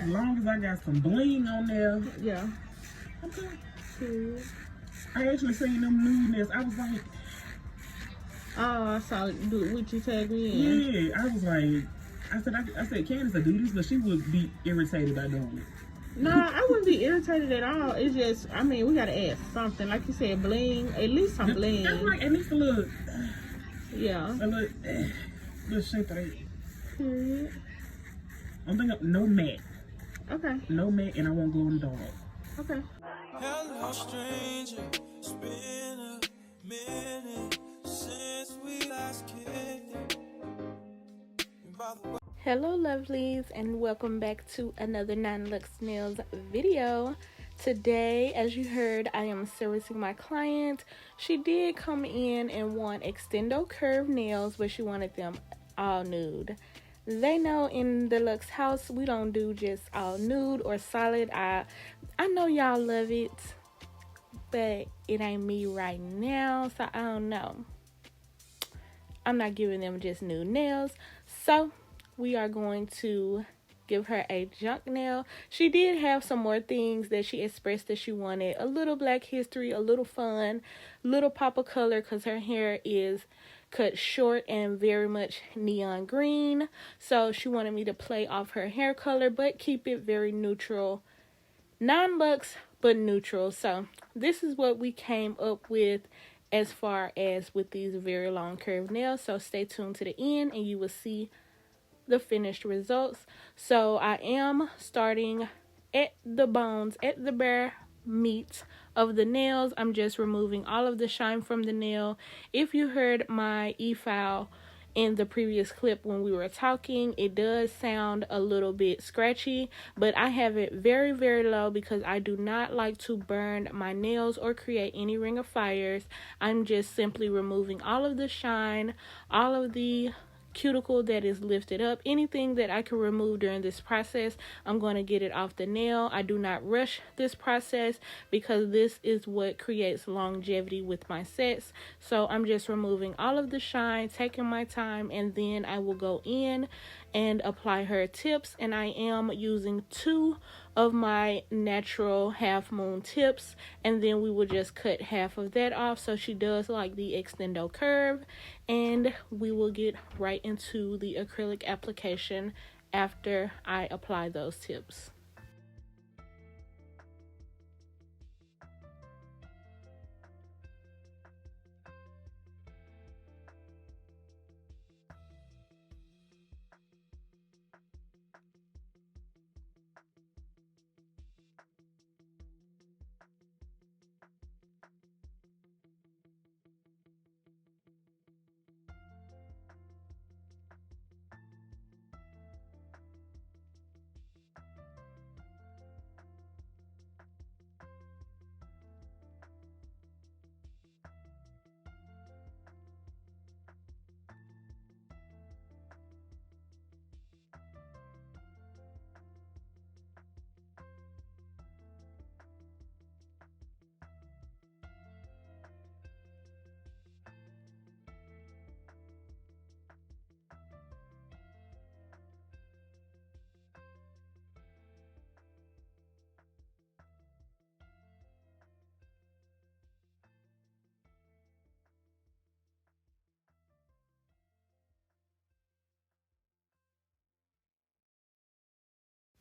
As long as I got some bling on there. Yeah. Okay. Period. I actually seen them nude nails. I was like, oh, I saw it. Would you tag me in? Yeah, I was like, I said, Candace would do this, but she would be irritated by doing it. Nah, I wouldn't be irritated at all. It's just, I mean, we gotta add something. Like you said, bling. At least some bling. That's like, at least a little. Yeah. A little shape of that. Period. I'm thinking no matte. Okay. No matte, and I won't go in the dark. Okay. Hello, stranger. It's been a minute since we last kicked it. Hello lovelies, and welcome back to another 9 Lux Nails video. Today, as you heard, I am servicing my client. She did come in and want Extendo curved nails, but she wanted them all nude. They know in the Lux house we don't do just all nude or solid. I know y'all love it, but it ain't me right now, so I don't know. I'm not giving them just nude nails, so we are going to give her a junk nail. She did have some more things that she expressed that she wanted. A little Black history, a little fun, little pop of color, because her hair is cut short and very much neon green. So she wanted me to play off her hair color, but keep it very neutral. Non-luxe, but neutral. So this is what we came up with as far as with these very long curved nails. So stay tuned to the end and you will see the finished results. So I am starting at the bones, at the bare meat of the nails. I'm just removing all of the shine from the nail. If you heard my e-file in the previous clip when we were talking, it does sound a little bit scratchy, but I have it very, very low because I do not like to burn my nails or create any ring of fires. I'm just simply removing all of the shine, all of the cuticle that is lifted up, anything that I can remove during this process. I'm going to get it off the nail. I do not rush this process because this is what creates longevity with my sets. So I'm just removing all of the shine, taking my time, and then I will go in and apply her tips. And I am using 2 of my natural half moon tips, and then we will just cut half of that off so she does like the extendo curve, and we will get right into the acrylic application after I apply those tips.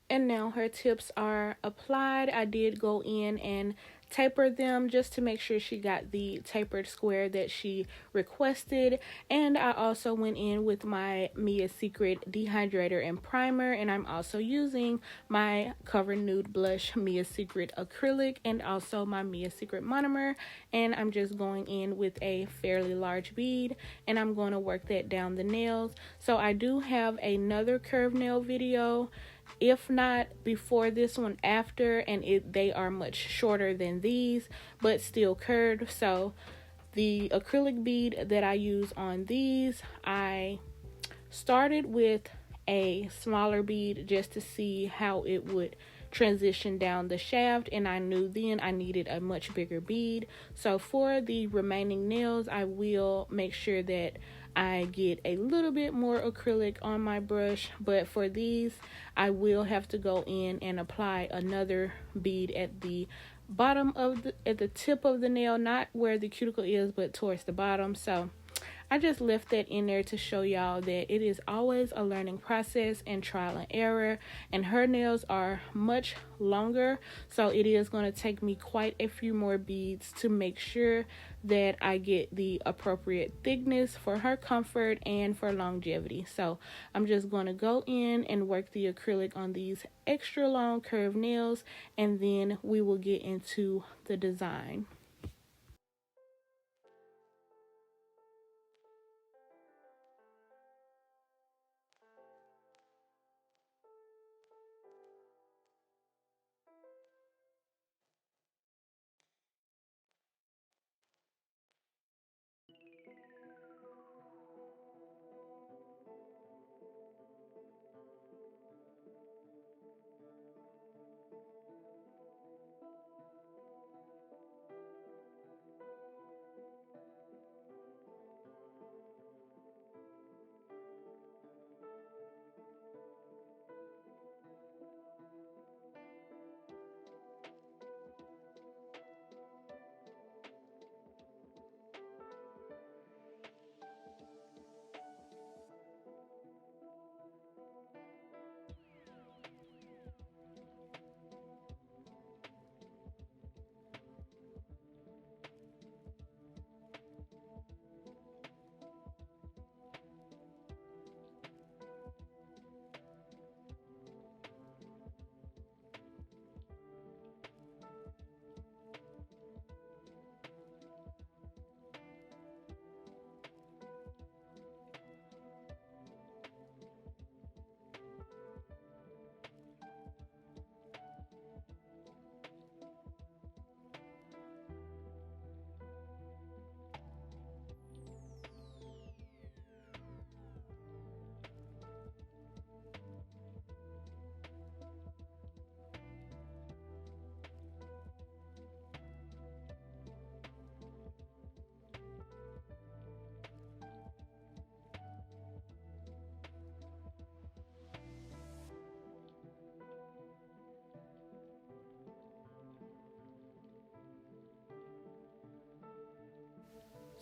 And now her tips are applied. I did go in and taper them just to make sure she got the tapered square that she requested. And I also went in with my Mia Secret dehydrator and primer, and I'm also using my Cover Nude Blush Mia Secret acrylic and also my Mia Secret monomer, and I'm just going in with a fairly large bead and I'm going to work that down the nails. So I do have another curved nail video, if not before this one, after, and they are much shorter than these but still curved. So the acrylic bead that I use on these, I started with a smaller bead just to see how it would transition down the shaft, and I knew then I needed a much bigger bead. So for the remaining nails, I will make sure that I get a little bit more acrylic on my brush. But for these, I will have to go in and apply another bead at the bottom of at the tip of the nail, not where the cuticle is, but towards the bottom. So I just left that in there to show y'all that it is always a learning process and trial and error. And her nails are much longer, so it is going to take me quite a few more beads to make sure that I get the appropriate thickness for her comfort and for longevity. So I'm just going to go in and work the acrylic on these extra long curved nails, and then we will get into the design.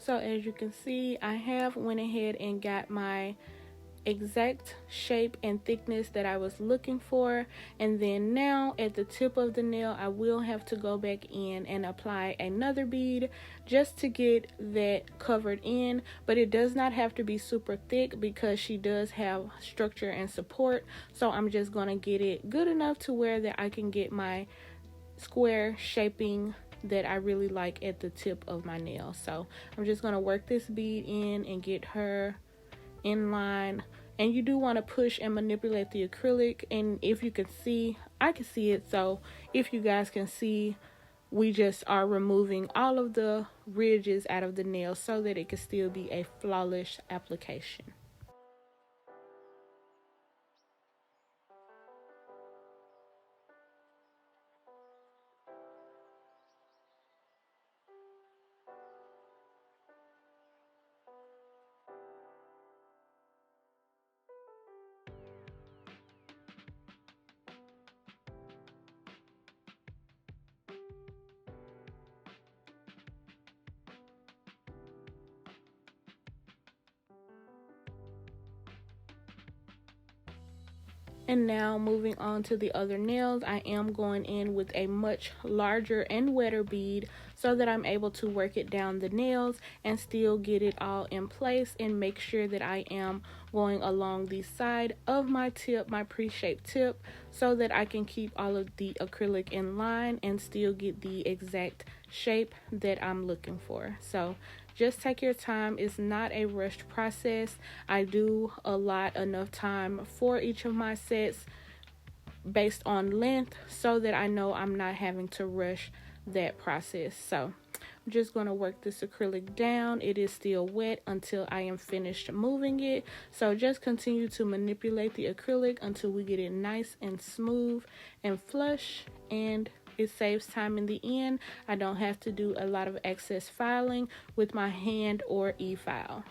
So as you can see, I have went ahead and got my exact shape and thickness that I was looking for, and then now at the tip of the nail I will have to go back in and apply another bead just to get that covered in, but it does not have to be super thick because she does have structure and support. So I'm just going to get it good enough to where that I can get my square shaping that I really like at the tip of my nail. So I'm just going to work this bead in and get her in line. And you do want to push and manipulate the acrylic, and if you can see, I can see it, so if you guys can see, we just are removing all of the ridges out of the nail so that it can still be a flawless application. And now moving on to the other nails, I am going in with a much larger and wetter bead so that I'm able to work it down the nails and still get it all in place, and make sure that I am going along the side of my tip, my pre-shaped tip, so that I can keep all of the acrylic in line and still get the exact shape that I'm looking for. So just take your time. It's not a rushed process. I do allot enough time for each of my sets based on length so that I know I'm not having to rush that process. So I'm just going to work this acrylic down. It is still wet until I am finished moving it. So just continue to manipulate the acrylic until we get it nice and smooth and flush, and it saves time in the end. I don't have to do a lot of excess filing with my hand or e-file.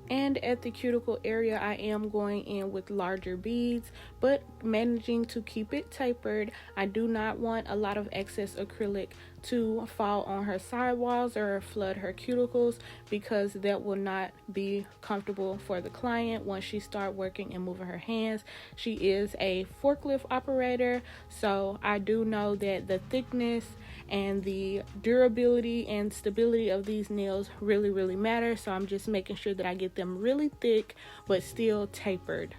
And at the cuticle area, I am going in with larger beads, but managing to keep it tapered. I do not want a lot of excess acrylic to fall on her sidewalls or flood her cuticles, because that will not be comfortable for the client once she starts working and moving her hands. She is a forklift operator, so I do know that the thickness and the durability and stability of these nails really matter. So I'm just making sure that I get them really thick but still tapered.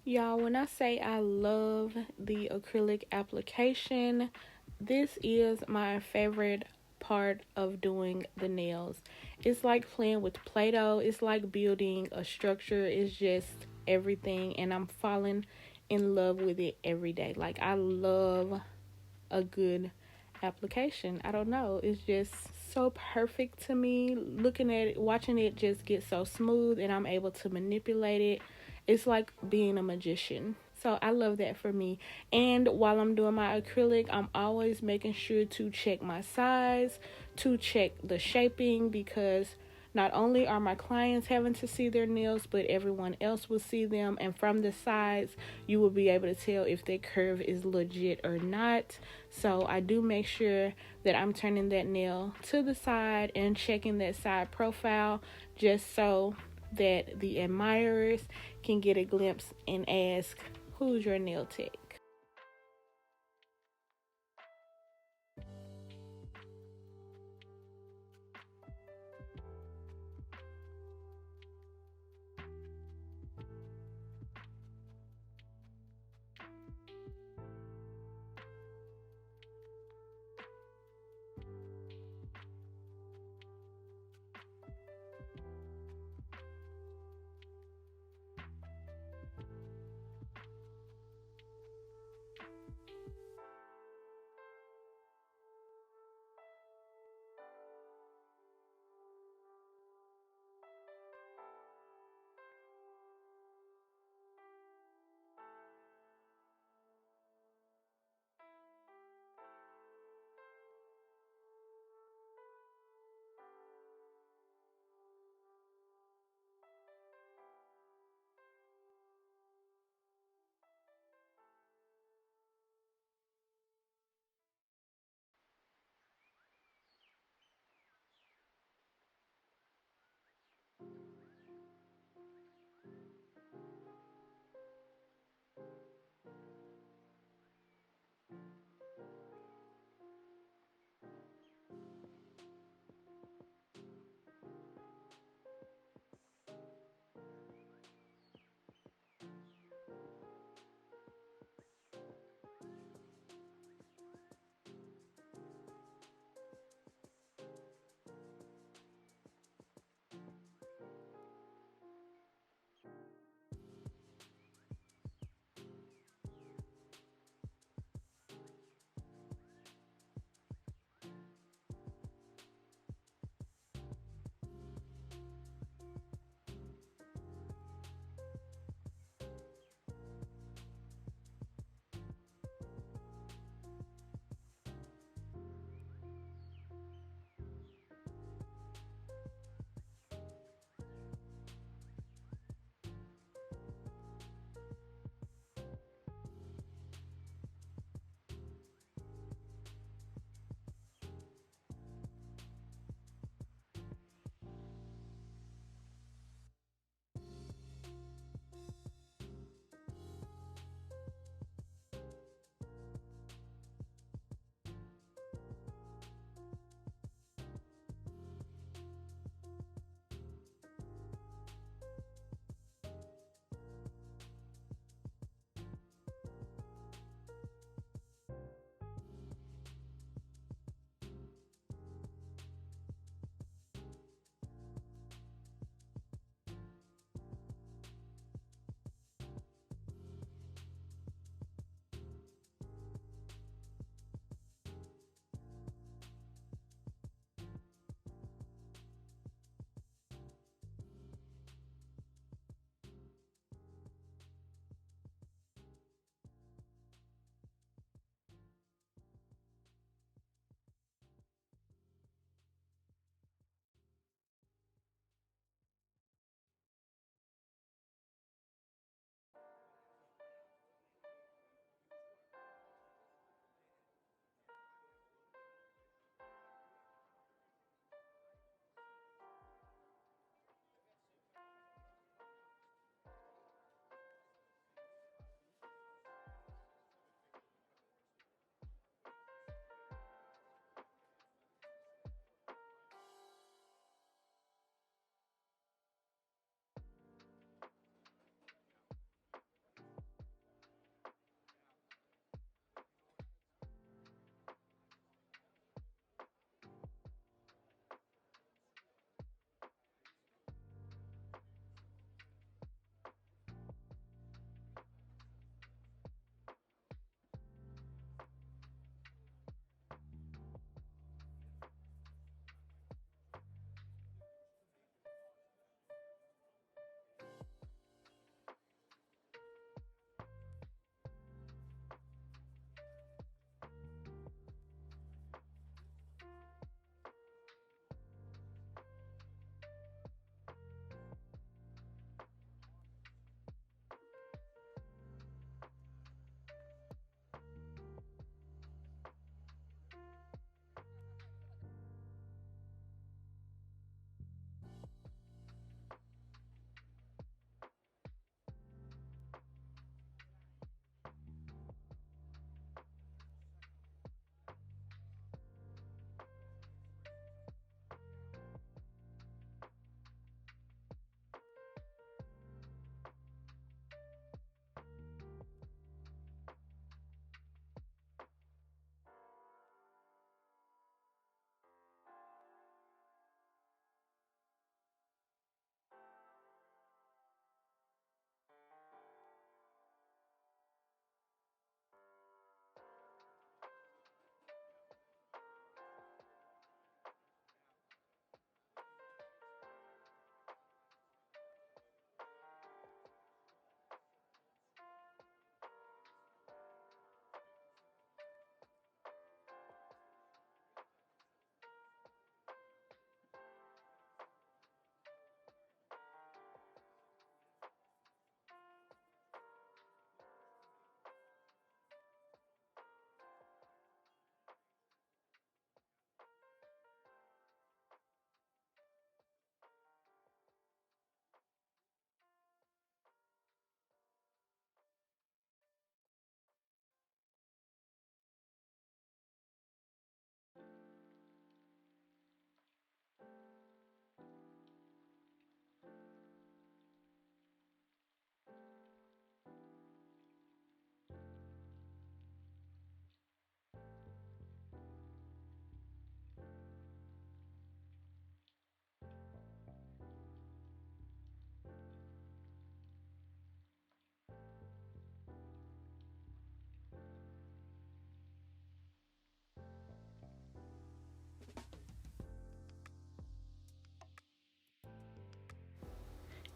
Y'all, when I say I love the acrylic application, this is my favorite part of doing the nails. It's like playing with Play-Doh. It's like building a structure. It's just everything, and I'm falling in love with it every day. Like, I love a good application. I don't know. It's just so perfect to me. Looking at it, watching it just get so smooth, and I'm able to manipulate it. It's like being a magician. So I love that for me. And while I'm doing my acrylic, I'm always making sure to check my size, to check the shaping, because not only are my clients having to see their nails, but everyone else will see them. And from the sides, you will be able to tell if their curve is legit or not. So I do make sure that I'm turning that nail to the side and checking that side profile, just so that the admirers can get a glimpse and ask, who's your nail tech?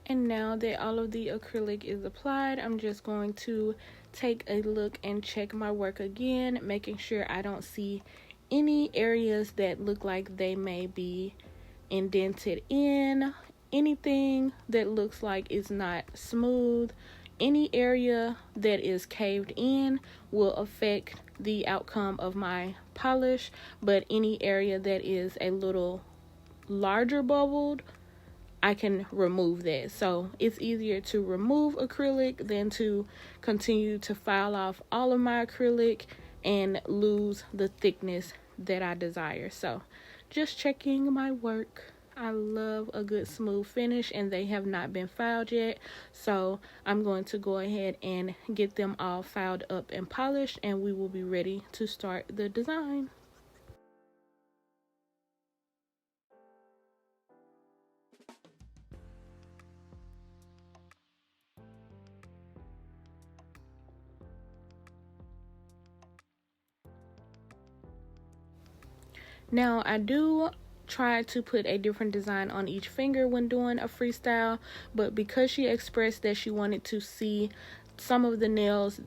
And now that all of the acrylic is applied, I'm just going to take a look and check my work again, making sure I don't see any areas that look like they may be indented in, anything that looks like it's not smooth. Any area that is caved in will affect the outcome of my polish, but any area that is a little larger bubbled, I can remove that. So it's easier to remove acrylic than to continue to file off all of my acrylic and lose the thickness that I desire. So just checking my work. I love a good smooth finish, and they have not been filed yet. So I'm going to go ahead and get them all filed up and polished, and we will be ready to start the design. Now, I do try to put a different design on each finger when doing a freestyle, but because she expressed that she wanted to see some of the nails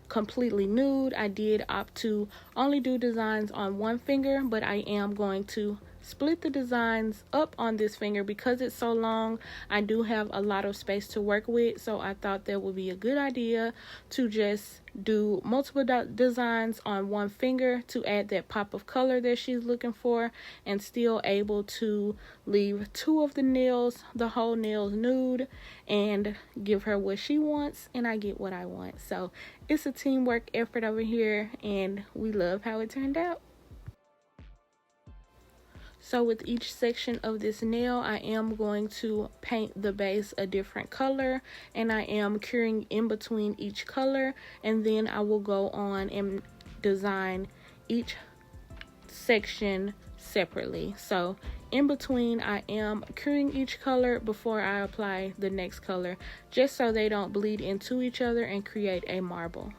completely nude, I did opt to only do designs on one finger, but I am going to split the designs up on this finger because it's so long. I do have a lot of space to work with, so I thought that would be a good idea to just do multiple designs on one finger to add that pop of color that she's looking for, and still able to leave two of the nails, the whole nails, nude, and give her what she wants, and I get what I want. So it's a teamwork effort over here, and we love how it turned out. So with each section of this nail, I am going to paint the base a different color, and I am curing in between each color, and then I will go on and design each section separately. So in between, I am curing each color before I apply the next color, just so they don't bleed into each other and create a marble.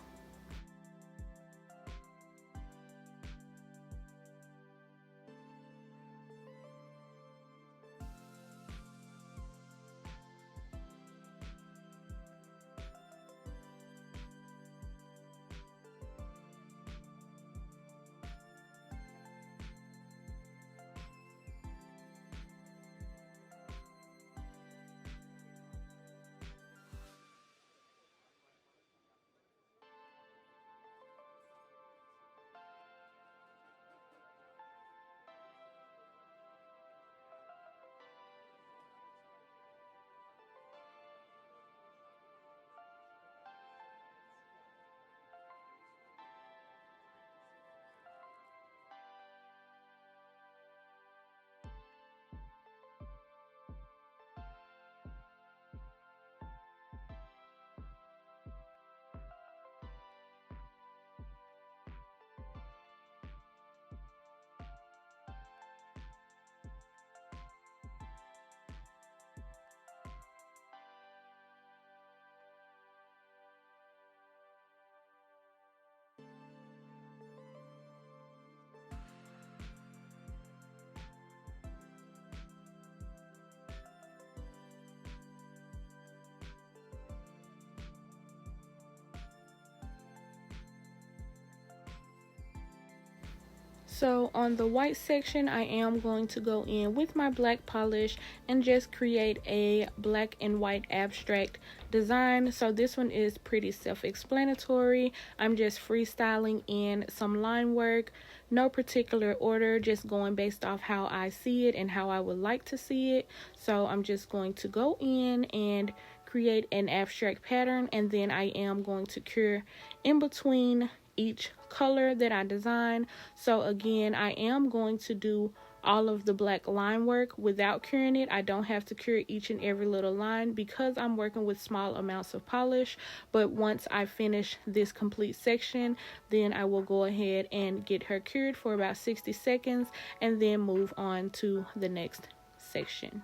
So on the white section, I am going to go in with my black polish and just create a black and white abstract design. So this one is pretty self-explanatory. I'm just freestyling in some line work, no particular order, just going based off how I see it and how I would like to see it. So I'm just going to go in and create an abstract pattern, and then I am going to cure in between each color that I design. So again, I am going to do all of the black line work without curing it. I don't have to cure each and every little line because I'm working with small amounts of polish. But once I finish this complete section, then I will go ahead and get her cured for about 60 seconds and then move on to the next section.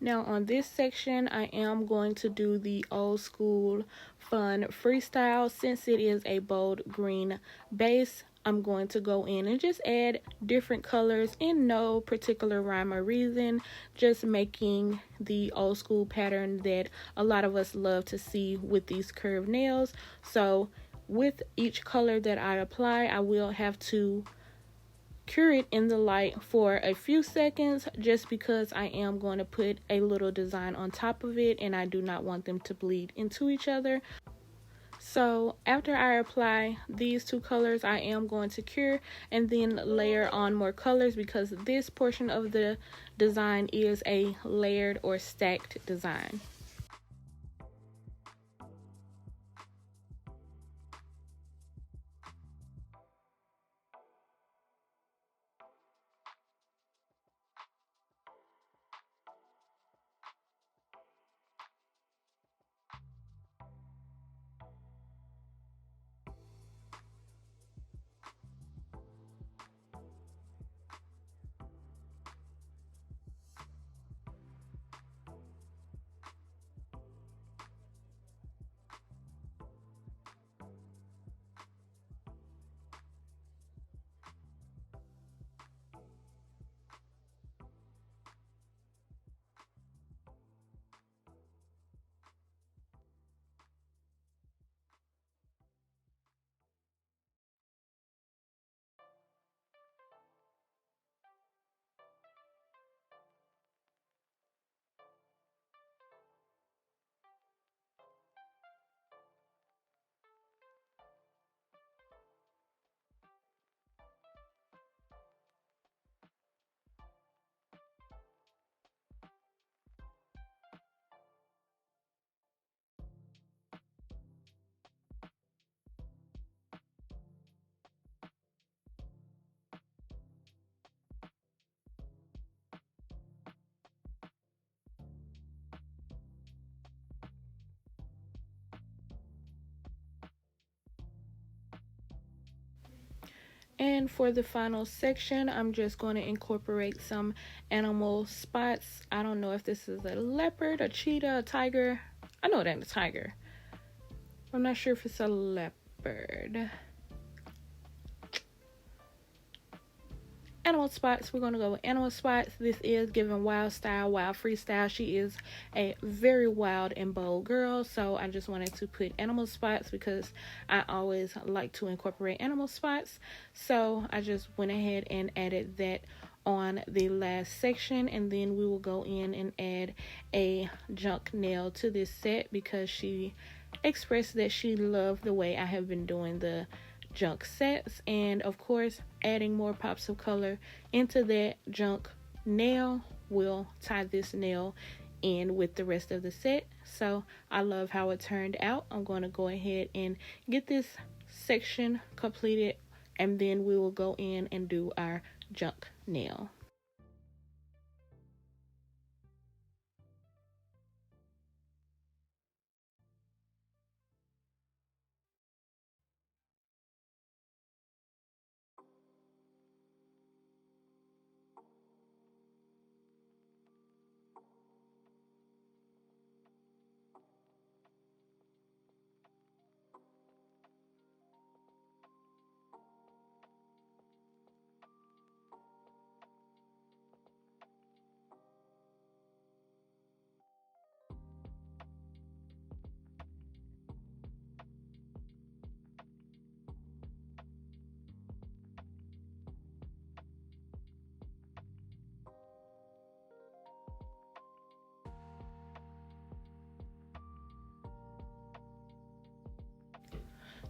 Now on this section, I am going to do the old school fun freestyle. Since it is a bold green base, I'm going to go in and just add different colors in no particular rhyme or reason, just making the old school pattern that a lot of us love to see with these curved nails. So with each color that I apply, I will have to cure it in the light for a few seconds, just because I am going to put a little design on top of it and I do not want them to bleed into each other. So after I apply these two colors, I am going to cure and then layer on more colors, because this portion of the design is a layered or stacked design. And for the final section, I'm just going to incorporate some animal spots. I don't know if this is a leopard, a cheetah, a tiger. I know it ain't a tiger. I'm not sure if it's a leopard. Animal spots. We're going to go with animal spots. This is giving wild style, wild freestyle. She is a very wild and bold girl, so I just wanted to put animal spots because I always like to incorporate animal spots. So I just went ahead and added that on the last section, and then we will go in and add a junk nail to this set because she expressed that she loved the way I have been doing the junk sets, and of course adding more pops of color into that junk nail will tie this nail in with the rest of the set. So I love how it turned out. I'm going to go ahead and get this section completed, and then we will go in and do our junk nail.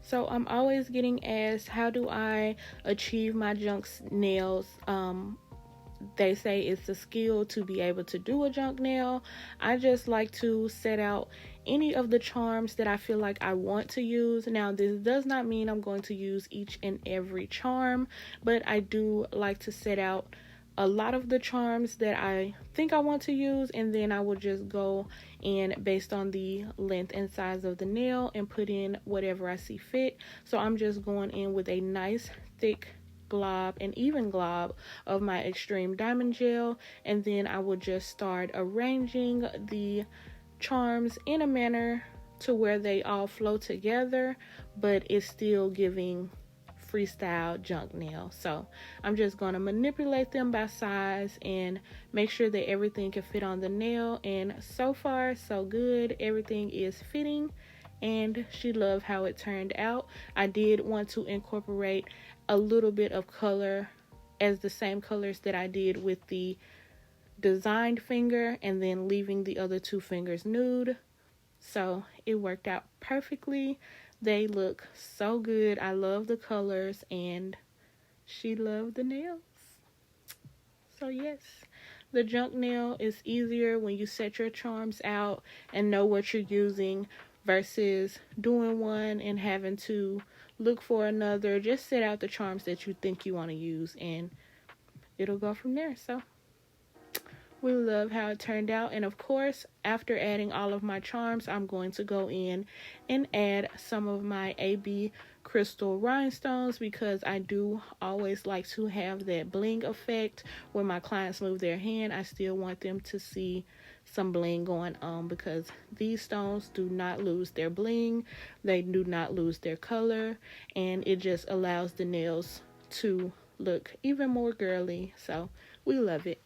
So I'm always getting asked, how do I achieve my junk nails? They say it's a skill to be able to do a junk nail. I just like to set out any of the charms that I feel like I want to use. Now, this does not mean I'm going to use each and every charm, but I do like to set out a lot of the charms that I think I want to use, and then I will just go in based on the length and size of the nail and put in whatever I see fit. So I'm just going in with a nice thick glob, an even glob of my extreme diamond gel, and then I will just start arranging the charms in a manner to where they all flow together, but it's still giving freestyle junk nail. So I'm just going to manipulate them by size and make sure that everything can fit on the nail, and so far so good. Everything is fitting and she loved how it turned out. I did want to incorporate a little bit of color as the same colors that I did with the designed finger, and then leaving the other two fingers nude. So it worked out perfectly. They look so good. I love the colors and she loved the nails. So yes, the junk nail is easier when you set your charms out and know what you're using versus doing one and having to look for another. Just set out the charms that you think you want to use and it'll go from there. So we love how it turned out. And of course, after adding all of my charms, I'm going to go in and add some of my AB crystal rhinestones, because I do always like to have that bling effect. When my clients move their hand, I still want them to see some bling going on, because these stones do not lose their bling, they do not lose their color, and it just allows the nails to look even more girly. So we love it.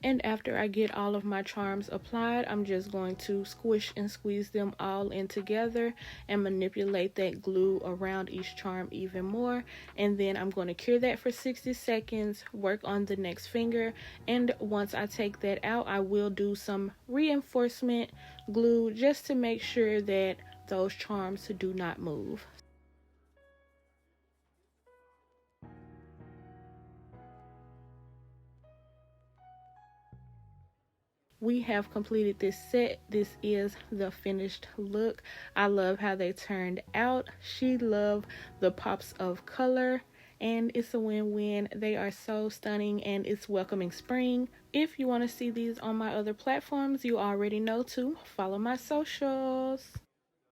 And after I get all of my charms applied, I'm just going to squish and squeeze them all in together and manipulate that glue around each charm even more. And then I'm going to cure that for 60 seconds, work on the next finger. And once I take that out, I will do some reinforcement glue just to make sure that those charms do not move. We have completed this set. This is the finished look. I love how they turned out. She loved the pops of color and it's a win-win. They are so stunning and it's welcoming spring. If you want to see these on my other platforms, you already know to follow my socials.